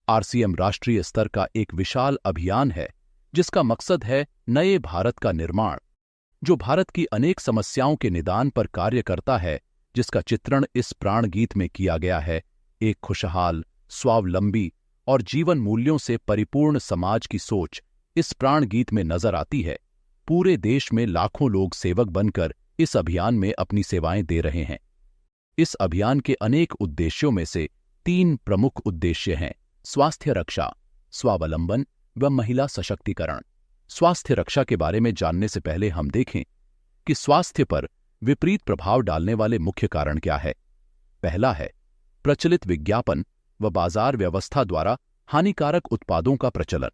RCM राष्ट्रीय स्तर का एक विशाल अभियान है जिसका मकसद है नए भारत का निर्माण, जो भारत की अनेक समस्याओं के निदान पर कार्य करता है, जिसका चित्रण इस प्राण गीत में किया गया है। एक खुशहाल, स्वावलंबी और जीवन मूल्यों से परिपूर्ण समाज की सोच इस प्राण गीत में नजर आती है। पूरे देश में लाखों लोग सेवक बनकर इस अभियान में अपनी सेवाएं दे रहे हैं। इस अभियान के अनेक उद्देश्यों में से 3 प्रमुख उद्देश्य हैं: स्वास्थ्य रक्षा, स्वावलंबन व महिला सशक्तिकरण। स्वास्थ्य रक्षा के बारे में जानने से पहले हम देखें कि स्वास्थ्य पर विपरीत प्रभाव डालने वाले मुख्य कारण क्या है। पहला है प्रचलित विज्ञापन व बाजार व्यवस्था द्वारा हानिकारक उत्पादों का प्रचलन।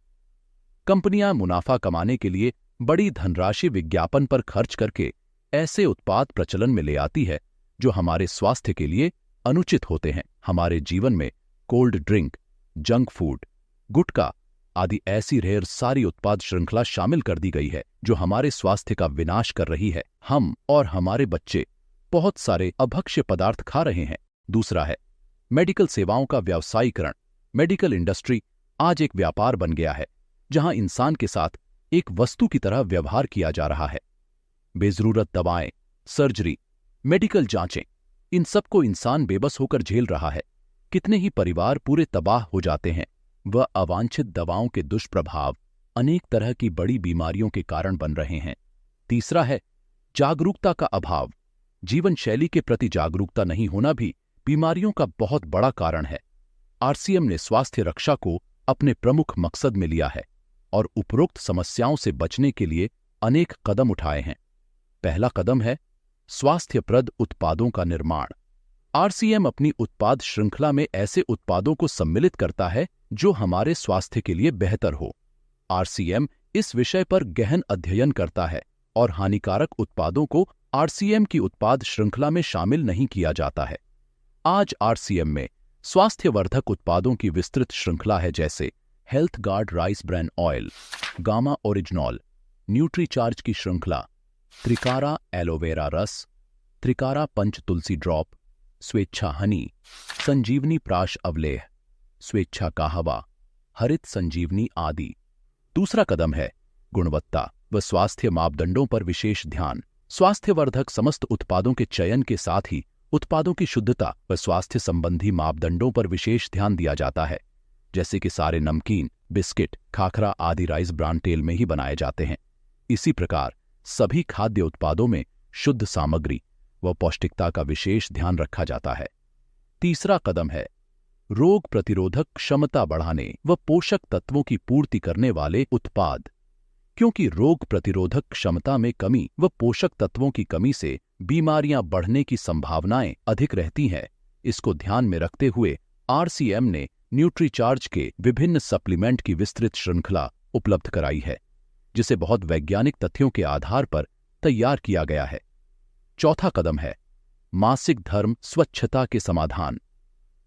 कंपनियां मुनाफा कमाने के लिए बड़ी धनराशि विज्ञापन पर खर्च करके ऐसे उत्पाद प्रचलन में ले आती है जो हमारे स्वास्थ्य के लिए अनुचित होते हैं। हमारे जीवन में कोल्ड ड्रिंक, जंक फूड, गुटखा आदि ऐसी ढेर सारी उत्पाद श्रृंखला शामिल कर दी गई है जो हमारे स्वास्थ्य का विनाश कर रही है। हम और हमारे बच्चे बहुत सारे अभक्ष्य पदार्थ खा रहे हैं। दूसरा है मेडिकल सेवाओं का व्यावसायीकरण। मेडिकल इंडस्ट्री आज एक व्यापार बन गया है जहां इंसान के साथ एक वस्तु की तरह व्यवहार किया जा रहा है। बेजरूरत दवाएं, सर्जरी, मेडिकल जांचें, इन सबको इंसान बेबस होकर झेल रहा है। कितने ही परिवार पूरे तबाह हो जाते हैं। वह अवांछित दवाओं के दुष्प्रभाव अनेक तरह की बड़ी बीमारियों के कारण बन रहे हैं। तीसरा है जागरूकता का अभाव। जीवन शैली के प्रति जागरूकता नहीं होना भी बीमारियों का बहुत बड़ा कारण है। आरसीएम ने स्वास्थ्य रक्षा को अपने प्रमुख मकसद में लिया है और उपरोक्त समस्याओं से बचने के लिए अनेक कदम उठाए हैं। पहला कदम है स्वास्थ्यप्रद उत्पादों का निर्माण। आरसीएम अपनी उत्पाद श्रृंखला में ऐसे उत्पादों को सम्मिलित करता है जो हमारे स्वास्थ्य के लिए बेहतर हो। आरसीएम इस विषय पर गहन अध्ययन करता है और हानिकारक उत्पादों को आरसीएम की उत्पाद श्रृंखला में शामिल नहीं किया जाता है। आज आरसीएम में स्वास्थ्यवर्धक उत्पादों की विस्तृत श्रृंखला है, जैसे health guard rice bran oil, gamma oryzanol, nutricharge की श्रृंखला, त्रिकारा एलोवेरा रस, त्रिकारा पंच तुलसी ड्रॉप, स्वेच्छा हनी, संजीवनी प्राश अवलेह, स्वेच्छा काहवा, हरित संजीवनी आदि। दूसरा कदम है गुणवत्ता व स्वास्थ्य मापदंडों पर विशेष ध्यान। स्वास्थ्यवर्धक समस्त उत्पादों के चयन के साथ ही उत्पादों की शुद्धता व स्वास्थ्य संबंधी मापदंडों पर विशेष ध्यान दिया जाता है, जैसे कि सारे नमकीन, बिस्किट, खाखरा आदि राइस ब्रान तेल में ही बनाए जाते हैं। इसी प्रकार सभी खाद्य उत्पादों में शुद्ध सामग्री व पौष्टिकता का विशेष ध्यान रखा जाता है। तीसरा कदम है रोग प्रतिरोधक क्षमता बढ़ाने व पोषक तत्वों की पूर्ति करने वाले उत्पाद। क्योंकि रोग प्रतिरोधक क्षमता में कमी व पोषक तत्वों की कमी से बीमारियां बढ़ने की संभावनाएं अधिक रहती हैं, इसको ध्यान में रखते हुए आरसीएम ने न्यूट्रीचार्ज के विभिन्न सप्लीमेंट की विस्तृत श्रृंखला उपलब्ध कराई है, जिसे बहुत वैज्ञानिक तथ्यों के आधार पर तैयार किया गया है। चौथा कदम है मासिक धर्म स्वच्छता के समाधान।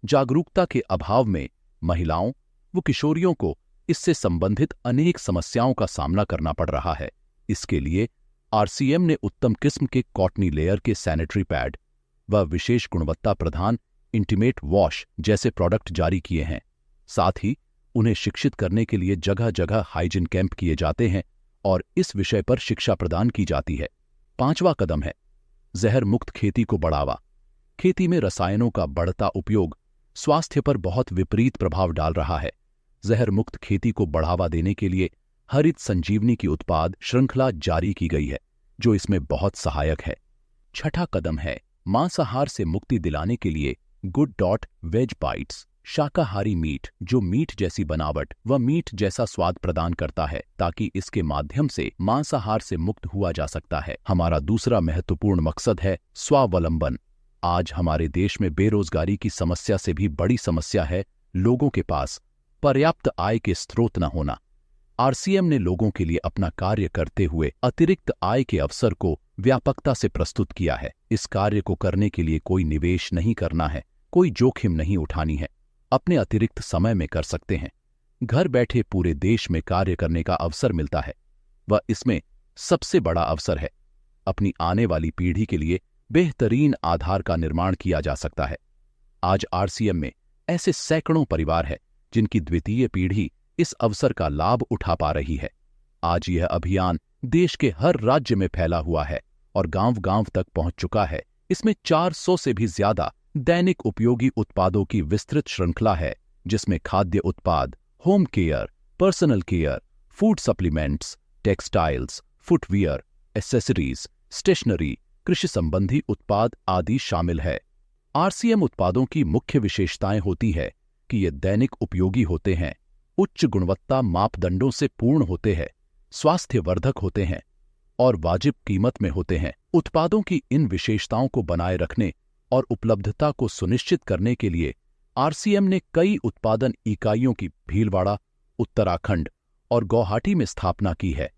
जागरूकता के अभाव में महिलाओं व किशोरियों को इससे संबंधित अनेक समस्याओं का सामना करना पड़ रहा है। इसके लिए आरसीएम ने उत्तम किस्म के कॉटनी लेयर के सैनिटरी पैड व विशेष गुणवत्ता प्रधान इंटीमेट वॉश जैसे प्रोडक्ट जारी किए हैं। साथ ही उन्हें शिक्षित करने के लिए जगह जगह हाइजीन कैंप किए जाते हैं और इस विषय पर शिक्षा प्रदान की जाती है। पांचवा कदम है जहर मुक्त खेती को बढ़ावा। खेती में रसायनों का बढ़ता उपयोग स्वास्थ्य पर बहुत विपरीत प्रभाव डाल रहा है। जहर मुक्त खेती को बढ़ावा देने के लिए हरित संजीवनी की उत्पाद श्रृंखला जारी की गई है, जो इसमें बहुत सहायक है। छठा कदम है मांसाहार से मुक्ति दिलाने के लिए गुड डॉट वेज बाइट्स, शाकाहारी मीट जो मीट जैसी बनावट व मीट जैसा स्वाद प्रदान करता है, ताकि इसके माध्यम से मांसाहार से मुक्त हुआ जा सकता है। हमारा दूसरा महत्वपूर्ण मकसद है स्वावलंबन। आज हमारे देश में बेरोजगारी की समस्या से भी बड़ी समस्या है लोगों के पास पर्याप्त आय के स्रोत न होना। आरसीएम ने लोगों के लिए अपना कार्य करते हुए अतिरिक्त आय के अवसर को व्यापकता से प्रस्तुत किया है। इस कार्य को करने के लिए कोई निवेश नहीं करना है, कोई जोखिम नहीं उठानी है, अपने अतिरिक्त समय में कर सकते हैं। घर बैठे पूरे देश में कार्य करने का अवसर मिलता है। वह इसमें सबसे बड़ा अवसर है। अपनी आने वाली पीढ़ी के लिए बेहतरीन आधार का निर्माण किया जा सकता है। आज आरसीएम में ऐसे सैकड़ों परिवार हैं जिनकी द्वितीय पीढ़ी इस अवसर का लाभ उठा पा रही है। आज यह अभियान देश के हर राज्य में फैला हुआ है और गांव-गांव तक पहुंच चुका है। इसमें 400 से भी ज्यादा दैनिक उपयोगी उत्पादों की विस्तृत श्रृंखला है, जिसमें खाद्य उत्पाद, home care, personal care, food supplements, textiles, footwear, accessories, stationery, कृषि संबंधी उत्पाद आदि शामिल है। आरसीएम उत्पादों की मुख्य विशेषताएं होती है कि ये दैनिक उपयोगी होते हैं, उच्च गुणवत्ता मापदंडों से पूर्ण होते हैं, स्वास्थ्यवर्धक होते हैं और वाजिब कीमत में होते हैं। उत्पादों की इन विशेषताओं को बनाए रखने और उपलब्धता को सुनिश्चित करने के लिए आरसीएम ने कई उत्पादन इकाइयों की भीलवाड़ा, उत्तराखंड और गुवाहाटी में स्थापना की है।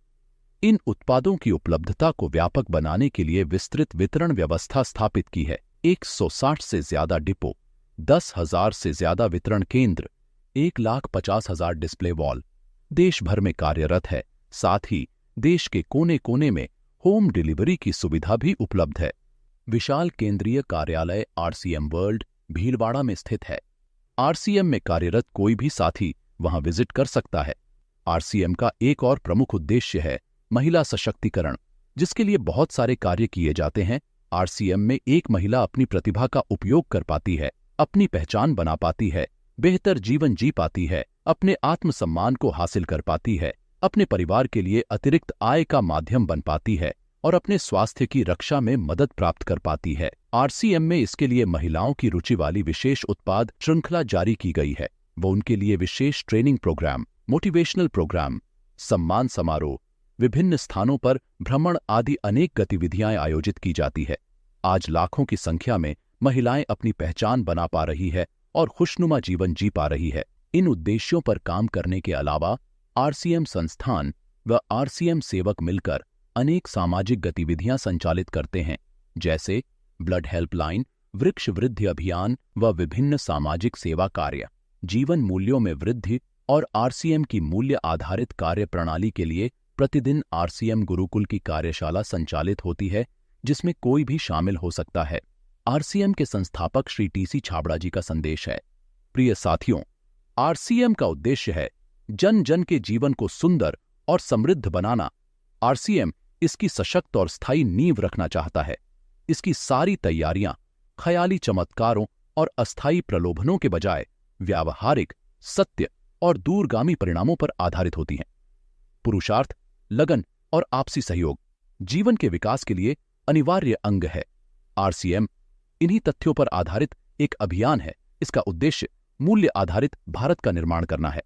इन उत्पादों की उपलब्धता को व्यापक बनाने के लिए विस्तृत वितरण व्यवस्था स्थापित की है। 160 से ज्यादा डिपो, 10,000 से ज्यादा वितरण केंद्र, 1,50,000 डिस्प्ले वॉल देश भर में कार्यरत है। साथ ही देश के कोने-कोने में होम डिलीवरी की सुविधा भी उपलब्ध है। विशाल केंद्रीय कार्यालय आरसीएम वर्ल्ड भीलवाड़ा में स्थित है। आरसीएम में कार्यरत कोई भी साथी वहां विजिट कर सकता है। आरसीएम का एक और प्रमुख उद्देश्य है महिला सशक्तिकरण, जिसके लिए बहुत सारे कार्य किए जाते हैं। आरसीएम में एक महिला अपनी प्रतिभा का उपयोग कर पाती है, अपनी पहचान बना पाती है, बेहतर जीवन जी पाती है, अपने आत्मसम्मान को हासिल कर पाती है, अपने परिवार के लिए अतिरिक्त आय का माध्यम बन पाती है और अपने स्वास्थ्य की रक्षा में मदद प्राप्त कर पाती है। आरसीएम में इसके लिए महिलाओं की रुचि वाली विशेष उत्पाद श्रृंखला जारी की गई है। वो उनके लिए विशेष ट्रेनिंग प्रोग्राम, मोटिवेशनल प्रोग्राम, सम्मान समारोह, विभिन्न स्थानों पर भ्रमण आदि अनेक गतिविधियां आयोजित की जाती है। आज लाखों की संख्या में महिलाएं अपनी पहचान बना पा रही है और खुशनुमा जीवन जी पा रही है। इन उद्देश्यों पर काम करने के अलावा आरसीएम संस्थान व आरसीएम सेवक मिलकर अनेक सामाजिक गतिविधियां संचालित करते हैं, जैसे ब्लड हेल्पलाइन, वृक्ष वृद्धि अभियान व विभिन्न सामाजिक सेवा कार्य। जीवन मूल्यों में वृद्धि और आरसीएम की मूल्य आधारित कार्य प्रणाली के लिए प्रतिदिन आरसीएम गुरुकुल की कार्यशाला संचालित होती है, जिसमें कोई भी शामिल हो सकता है। आरसीएम के संस्थापक श्री टीसी छाबड़ा जी का संदेश है। प्रिय साथियों, आरसीएम का उद्देश्य है जन जन के जीवन को सुंदर और समृद्ध बनाना। आरसीएम इसकी सशक्त और स्थायी नींव रखना चाहता है। इसकी सारी तैयारियां ख्याली चमत्कारों और अस्थायी प्रलोभनों के बजाय व्यावहारिक, सत्य और दूरगामी परिणामों पर आधारित होती हैं। पुरुषार्थ, लगन और आपसी सहयोग जीवन के विकास के लिए अनिवार्य अंग है। आरसीएम इन्हीं तथ्यों पर आधारित एक अभियान है। इसका उद्देश्य मूल्य आधारित भारत का निर्माण करना है।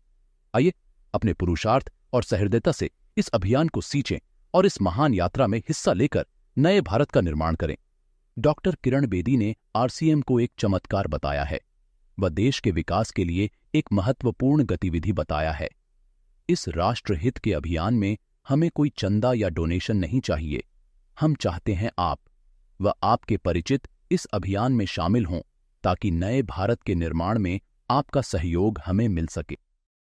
आइए अपने पुरुषार्थ और सहृदयता से इस अभियान को सींचें और इस महान यात्रा में हिस्सा लेकर नए भारत का निर्माण करें। डॉक्टर किरण बेदी ने आरसीएम को एक चमत्कार बताया है। वह देश के विकास के लिए एक महत्वपूर्ण गतिविधि बताया है। इस राष्ट्रहित के अभियान में हमें कोई चंदा या डोनेशन नहीं चाहिए। हम चाहते हैं आप व आपके परिचित इस अभियान में शामिल हों, ताकि नए भारत के निर्माण में आपका सहयोग हमें मिल सके।